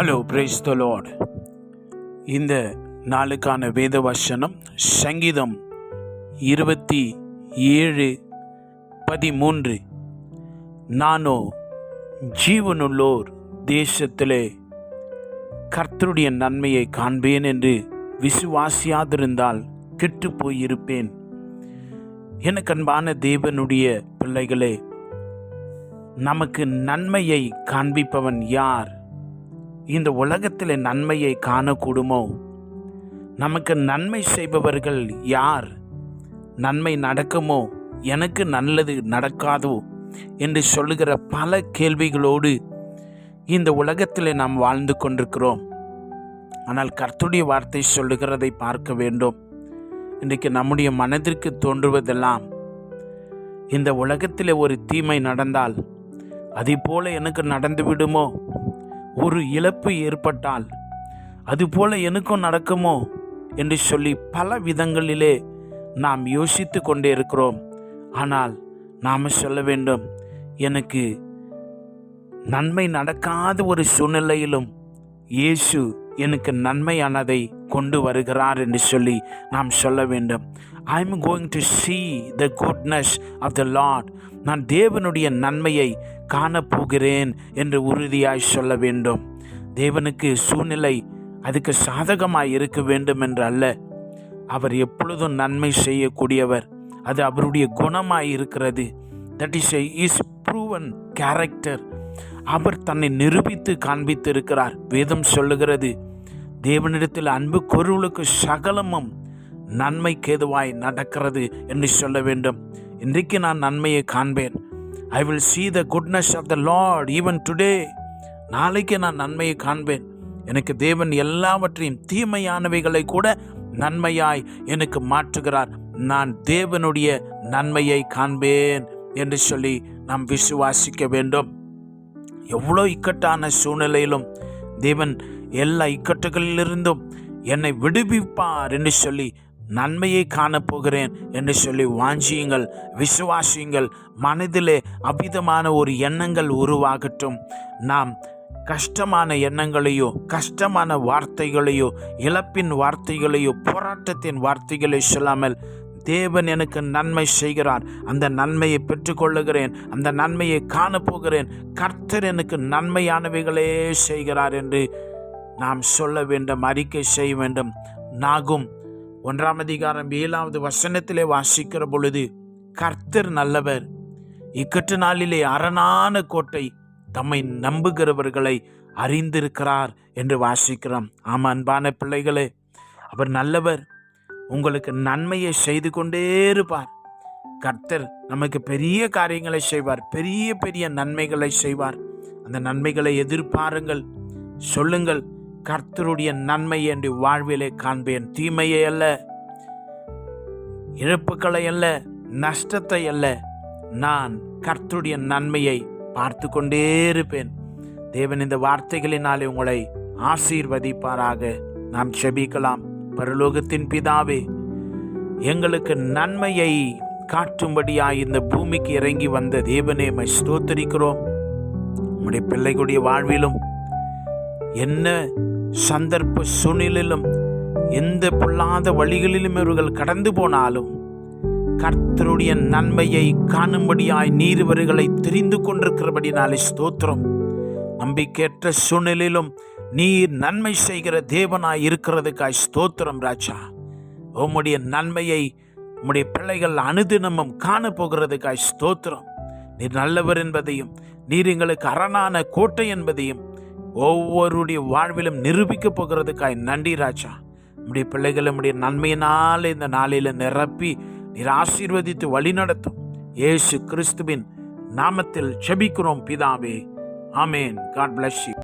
Hello, praise the Lord. இந்த நாளுக்கான வேத வசனம் சங்கீதம் 27:13. நானோ ஜீவனுள்ளோர் தேசத்திலே கர்த்தருடைய நன்மையை காண்பேன் என்று விசுவாசியாதிருந்தால் கெட்டு போயிருப்பேன். எனக்கு அன்பான தேவனுடைய பிள்ளைகளே, நமக்கு நன்மையை காண்பிப்பவன் யார்? இந்த உலகத்தில் நன்மையை காணக்கூடுமோ? நமக்கு நன்மை செய்பவர்கள் யார்? நன்மை நடக்குமோ, எனக்கு நல்லது நடக்காதோ என்று சொல்லுகிற பல கேள்விகளோடு இந்த உலகத்தில் நாம் வாழ்ந்து கொண்டிருக்கிறோம். ஆனால் கர்த்தருடைய வார்த்தை சொல்லுகிறதை பார்க்க வேண்டும். இன்றைக்கு நம்முடைய மனதிற்கு தோன்றுவதெல்லாம், இந்த உலகத்தில் ஒரு தீமை நடந்தால் அதே போல எனக்கு நடந்து விடுமோ, ஒரு இழப்பு ஏற்பட்டால் அதுபோல எனக்கும் நடக்குமோ என்று சொல்லி பல விதங்களிலே நாம் யோசித்து கொண்டே இருக்கிறோம். ஆனால் நாம் சொல்ல வேண்டும், எனக்கு நன்மை நடக்காத ஒரு சூழ்நிலையிலும் இயேசு எனக்கு நன்மையானதை கொண்டு வருகிறார் என்று சொல்லி நாம் சொல்ல வேண்டும். I am going to see the goodness of the Lord. நான் தேவனுடைய நன்மையை காணப்போகிறேன் என்று உறுதியாய் சொல்ல வேண்டும். தேவனுக்கு சூழ்நிலை அதுக்கு சாதகமாய் இருக்க வேண்டும் என்று அல்ல. அவர் எப்பொழுதும் நன்மை செய்யக்கூடியவர். அது அவருடைய குணமாய் இருக்கிறது. That is his proven character. அவர் தன்னை நிரூபித்து காண்பித்து இருக்கிறார். வேதம் சொல்லுகிறது, தேவனிடத்தில் அன்பு கூறுவர்களுக்கு சகலமும் நன்மைக்கேதுவாய் நடக்கிறது என்று சொல்ல வேண்டும். இன்றைக்கு நான் நன்மையை காண்பேன். I will see the goodness of the Lord even today. நாளைக்கு நான் நன்மையை காண்பேன். எனக்கு தேவன் எல்லாவற்றையும் தீமையானவைகளை கூட நன்மையாய் எனக்கு மாற்றுகிறார். நான் தேவனுடைய நன்மையை காண்பேன் என்று சொல்லி நாம் விசுவாசிக்க வேண்டும். எவ்வளோ இக்கட்டான சூழ்நிலையிலும் தேவன் எல்லா இக்கட்டுகளிலிருந்தும் என்னை விடுவிப்பார் என்று சொல்லி நன்மையை காணப்போகிறேன் என்று சொல்லி வாஞ்சியுங்கள், விசுவாசியுங்கள். மனதிலே அபிதமான ஒரு எண்ணங்கள் உருவாகட்டும். நாம் கஷ்டமான எண்ணங்களையோ, கஷ்டமான வார்த்தைகளையோ, இழப்பின் வார்த்தைகளையோ, போராட்டத்தின் வார்த்தைகளை சொல்லாமல், தேவன் எனக்கு நன்மை செய்கிறார், அந்த நன்மையை பெற்றுக்கொள்ளுகிறேன், அந்த நன்மையை காணப்போகிறேன், கர்த்தர் எனக்கு நன்மையானவைகளே செய்கிறார் என்று நாம் சொல்ல வேண்டும், அறிக்கை செய்ய வேண்டும். நாகும் 1:7 வாசிக்கிற பொழுது, கர்த்தர் நல்லவர், இக்கட்டு நாளிலே அரணான கோட்டை, தம்மை நம்புகிறவர்களை அறிந்திருக்கிறார் என்று வாசிக்கிறோம். ஆமா, அன்பான பிள்ளைகளே, அவர் நல்லவர். உங்களுக்கு நன்மையை செய்து கொண்டே இருப்பார். கர்த்தர் நமக்கு பெரிய காரியங்களை செய்வார், பெரிய பெரிய நன்மைகளை செய்வார். அந்த நன்மைகளை எதிர்பாருங்கள், சொல்லுங்கள், கர்த்தருடைய நன்மை என்று வாழ்விலே காண்பேன். தீமையை அல்ல, இழப்புகளை அல்ல, நஷ்டத்தை அல்ல, நான் கர்த்தருடைய நன்மையை பார்த்து கொண்டே இருப்பேன். தேவன் இந்த வார்த்தைகளினாலே உங்களை ஆசீர்வதிப்பாராக. நாம் ஜெபிக்கலாம். பரலோகத்தின் பிதாவே, எங்களுக்கு நன்மையை காட்டும்படியாய் இந்த பூமிக்கு இறங்கி வந்த தேவனே, மை ஸ்தோத்திரிக்கிறோம். உம்முடைய பிள்ளைகளுடைய வாழ்விலும் என்ன சந்தர்ப்ப சூழ்நிலையிலும், எந்த பொல்லாத வழிகளிலும் இவர்கள் கடந்து போனாலும், கர்த்தருடைய நன்மையை காணும்படியாய் நீர் இவர்களை தெரிந்து கொண்டிருக்கிறபடினாலே ஸ்தோத்திரம். நம்பிக்கையற்ற சூழ்நிலையிலும் நீர் நன்மை செய்கிற தேவனாய் இருக்கிறதுக்காய் ஸ்தோத்திரம் ராஜா. உம்முடைய நன்மையை உம்முடைய பிள்ளைகள் அனுதினமும் காணப்போகிறதுக்காய் ஸ்தோத்திரம். நீர் நல்லவர் என்பதையும், நீர் எங்களுக்கு அரணான கோட்டை என்பதையும் ஒவ்வொருடைய வாழ்விலும் நிரூபிக்க போகிறதுக்காய் நன்றி ராஜா. உம்முடைய பிள்ளைகள் உம்முடைய நன்மையினால் இந்த நாளில் நிரப்பி நீர் ஆசீர்வதித்து வழி நடத்தும். இயேசு கிறிஸ்துவின் நாமத்தில் ஜெபிக்கிறோம் பிதாவே. ஆமென். God bless you.